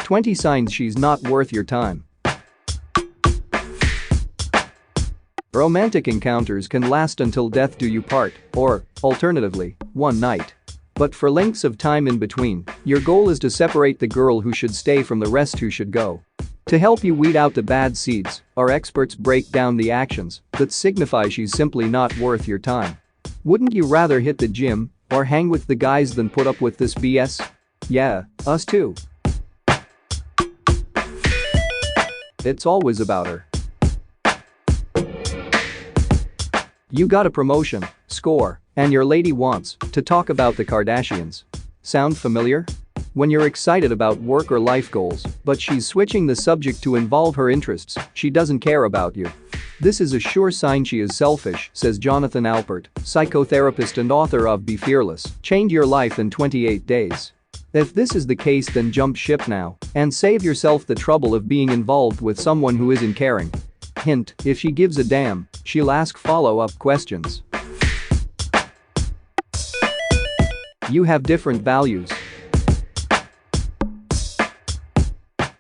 20 signs she's not worth your time. Romantic encounters can last until death do you part, or, alternatively, one night. But for lengths of time in between, your goal is to separate the girl who should stay from the rest who should go. To help you weed out the bad seeds, our experts break down the actions that signify she's simply not worth your time. Wouldn't you rather hit the gym or hang with the guys than put up with this BS? Yeah, us too. It's always about her. You got a promotion, score, and your lady wants to talk about the Kardashians. Sound familiar? When you're excited about work or life goals, but she's switching the subject to involve her interests, she doesn't care about you. This is a sure sign she is selfish, says Jonathan Alpert, psychotherapist and author of Be Fearless, Change Your Life in 28 Days. If this is the case, then jump ship now and save yourself the trouble of being involved with someone who isn't caring. Hint, if she gives a damn, she'll ask follow-up questions. You have different values.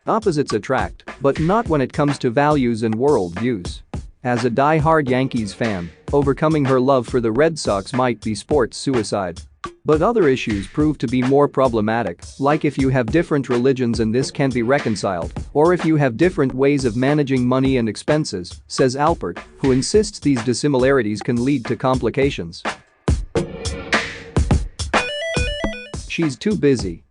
Opposites attract, but not when it comes to values and world views. As a die-hard Yankees fan, overcoming her love for the Red Sox might be sports suicide. But other issues prove to be more problematic, like if you have different religions and this can be reconciled, or if you have different ways of managing money and expenses, says Alpert, who insists these dissimilarities can lead to complications. She's too busy.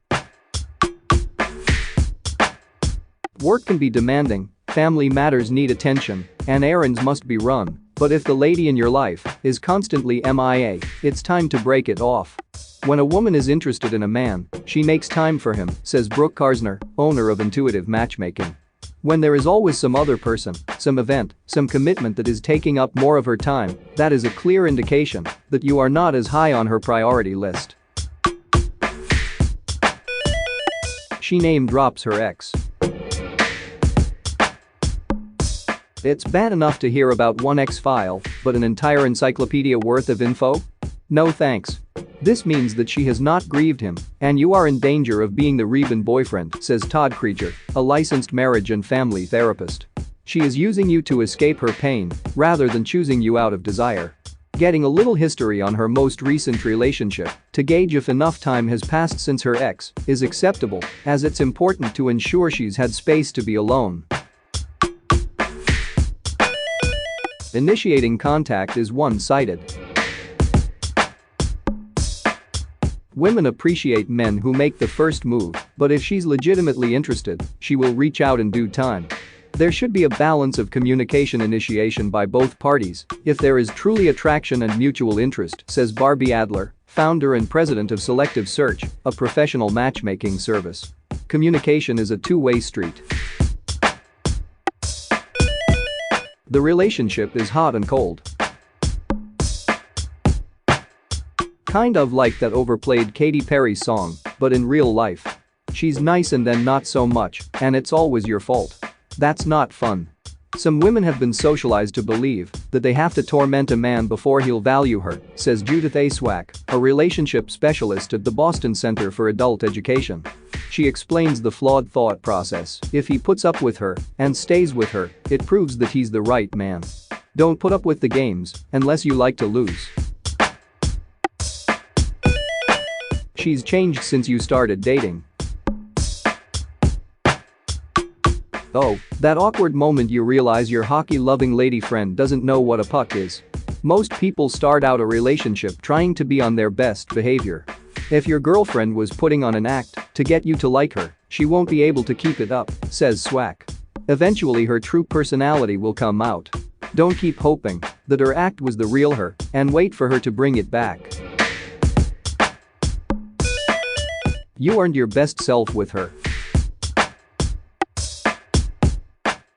Work can be demanding, family matters need attention, and errands must be run, but if the lady in your life is constantly MIA, it's time to break it off. When a woman is interested in a man, she makes time for him, says Brooke Karsner, owner of Intuitive Matchmaking. When there is always some other person, some event, some commitment that is taking up more of her time, that is a clear indication that you are not as high on her priority list. She name drops her ex. It's bad enough to hear about one X-file, but an entire encyclopedia worth of info? No thanks. This means that she has not grieved him, and you are in danger of being the Reuben boyfriend, says Todd Krieger, a licensed marriage and family therapist. She is using you to escape her pain, rather than choosing you out of desire. Getting a little history on her most recent relationship to gauge if enough time has passed since her ex is acceptable, as it's important to ensure she's had space to be alone. Initiating contact is one-sided. Women appreciate men who make the first move, but if she's legitimately interested, she will reach out in due time. There should be a balance of communication initiation by both parties if there is truly attraction and mutual interest, says Barbie Adler, founder and president of Selective Search, a professional matchmaking service. Communication is a two-way street. The relationship is hot and cold. Kind of like that overplayed Katy Perry song, but in real life. She's nice and then not so much, and it's always your fault. That's not fun. Some women have been socialized to believe that they have to torment a man before he'll value her, says Judith A. Swack, a relationship specialist at the Boston Center for Adult Education. She explains the flawed thought process. If he puts up with her and stays with her, it proves that he's the right man. Don't put up with the games unless you like to lose. She's changed since you started dating. Oh, that awkward moment you realize your hockey-loving lady friend doesn't know what a puck is. Most people start out a relationship trying to be on their best behavior. If your girlfriend was putting on an act to get you to like her, she won't be able to keep it up, says Swack. Eventually her true personality will come out. Don't keep hoping that her act was the real her and wait for her to bring it back. You earned your best self with her.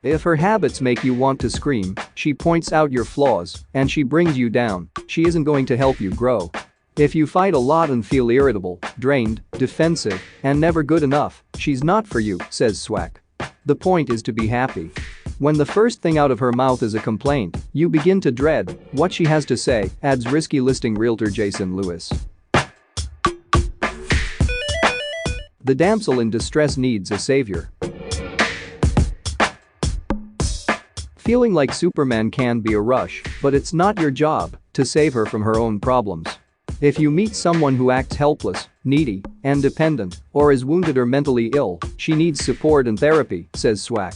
If her habits make you want to scream, she points out your flaws, and she brings you down, she isn't going to help you grow. If you fight a lot and feel irritable, drained, defensive, and never good enough, she's not for you, says Swack. The point is to be happy. When the first thing out of her mouth is a complaint, you begin to dread what she has to say, adds risky listing realtor Jason Lewis. The damsel in distress needs a savior. Feeling like Superman can be a rush, but it's not your job to save her from her own problems. If you meet someone who acts helpless, needy, and dependent, or is wounded or mentally ill, she needs support and therapy, says Swack.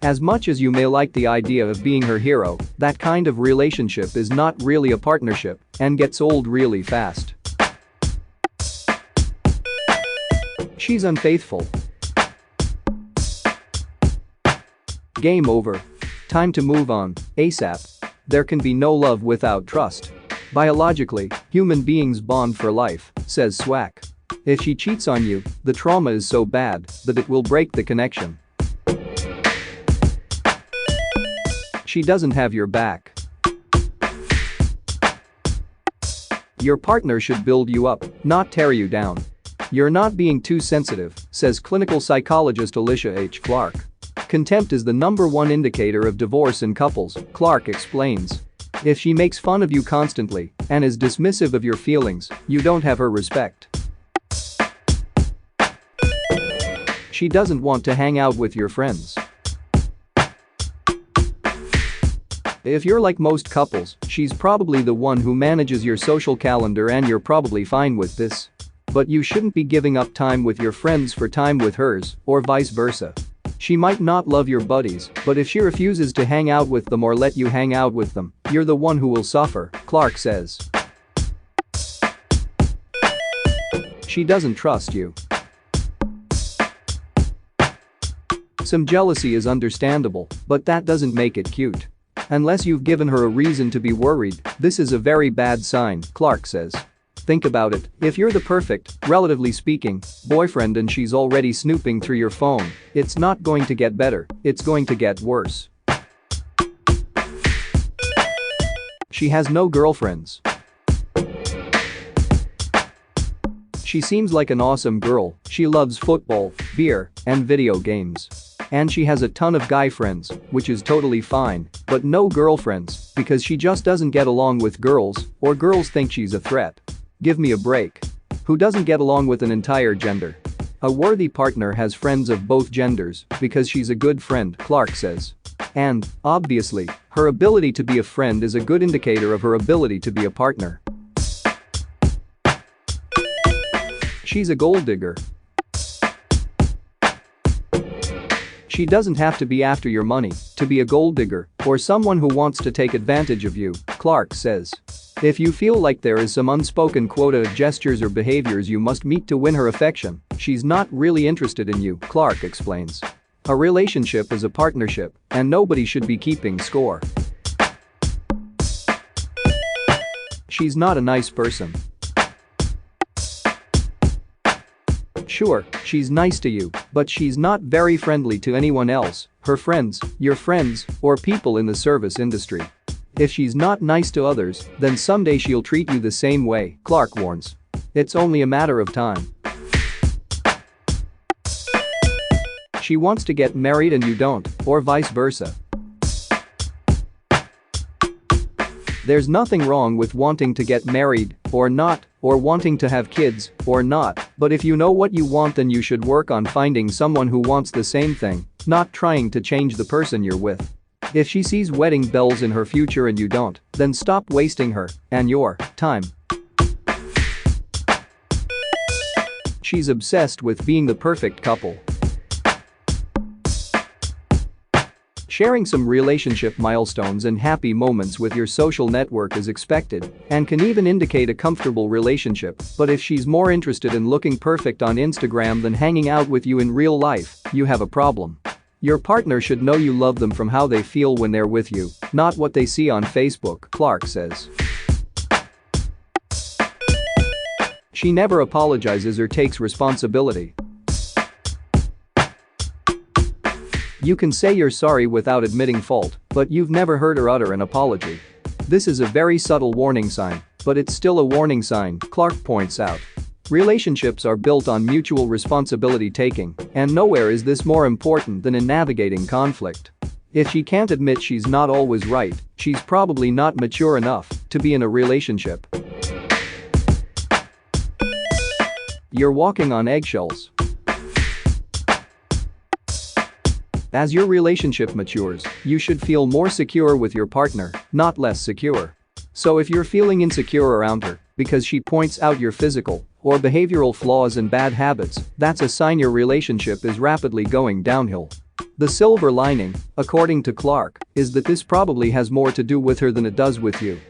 As much as you may like the idea of being her hero, that kind of relationship is not really a partnership and gets old really fast. She's unfaithful. Game over. Time to move on, ASAP. There can be no love without trust. Biologically, human beings bond for life, says Swack. If she cheats on you, the trauma is so bad that it will break the connection. She doesn't have your back. Your partner should build you up, not tear you down. You're not being too sensitive, says clinical psychologist Alicia H. Clark. Contempt is the #1 indicator of divorce in couples, Clark explains. If she makes fun of you constantly and is dismissive of your feelings, you don't have her respect. She doesn't want to hang out with your friends. If you're like most couples, she's probably the one who manages your social calendar and you're probably fine with this. But you shouldn't be giving up time with your friends for time with hers, or vice versa. She might not love your buddies, but if she refuses to hang out with them or let you hang out with them, you're the one who will suffer, Clark says. She doesn't trust you. Some jealousy is understandable, but that doesn't make it cute. Unless you've given her a reason to be worried, this is a very bad sign, Clark says. Think about it, if you're the perfect, relatively speaking, boyfriend and she's already snooping through your phone, it's not going to get better, it's going to get worse. She has no girlfriends. She seems like an awesome girl, she loves football, beer, and video games. And she has a ton of guy friends, which is totally fine, but no girlfriends because she just doesn't get along with girls, or girls think she's a threat. Give me a break. Who doesn't get along with an entire gender? A worthy partner has friends of both genders because she's a good friend, Clark says. And, obviously, her ability to be a friend is a good indicator of her ability to be a partner. She's a gold digger. She doesn't have to be after your money to be a gold digger or someone who wants to take advantage of you, Clark says. If you feel like there is some unspoken quota of gestures or behaviors you must meet to win her affection, she's not really interested in you, Clark explains. A relationship is a partnership, and nobody should be keeping score. She's not a nice person. Sure, she's nice to you, but she's not very friendly to anyone else, her friends, your friends, or people in the service industry. If she's not nice to others, then someday she'll treat you the same way, Clark warns. It's only a matter of time. She wants to get married and you don't, or vice versa. There's nothing wrong with wanting to get married, or not, or wanting to have kids, or not, but if you know what you want then you should work on finding someone who wants the same thing, not trying to change the person you're with. If she sees wedding bells in her future and you don't, then stop wasting her and your time. She's obsessed with being the perfect couple. Sharing some relationship milestones and happy moments with your social network is expected and can even indicate a comfortable relationship, but if she's more interested in looking perfect on Instagram than hanging out with you in real life, you have a problem. Your partner should know you love them from how they feel when they're with you, not what they see on Facebook, Clark says. She never apologizes or takes responsibility. You can say you're sorry without admitting fault, but you've never heard her utter an apology. This is a very subtle warning sign, but it's still a warning sign, Clark points out. Relationships are built on mutual responsibility taking, and nowhere is this more important than in navigating conflict. If she can't admit she's not always right, she's probably not mature enough to be in a relationship. You're walking on eggshells. As your relationship matures, you should feel more secure with your partner, not less secure. So if you're feeling insecure around her because she points out your physical or behavioral flaws and bad habits, that's a sign your relationship is rapidly going downhill. The silver lining, according to Clark, is that this probably has more to do with her than it does with you.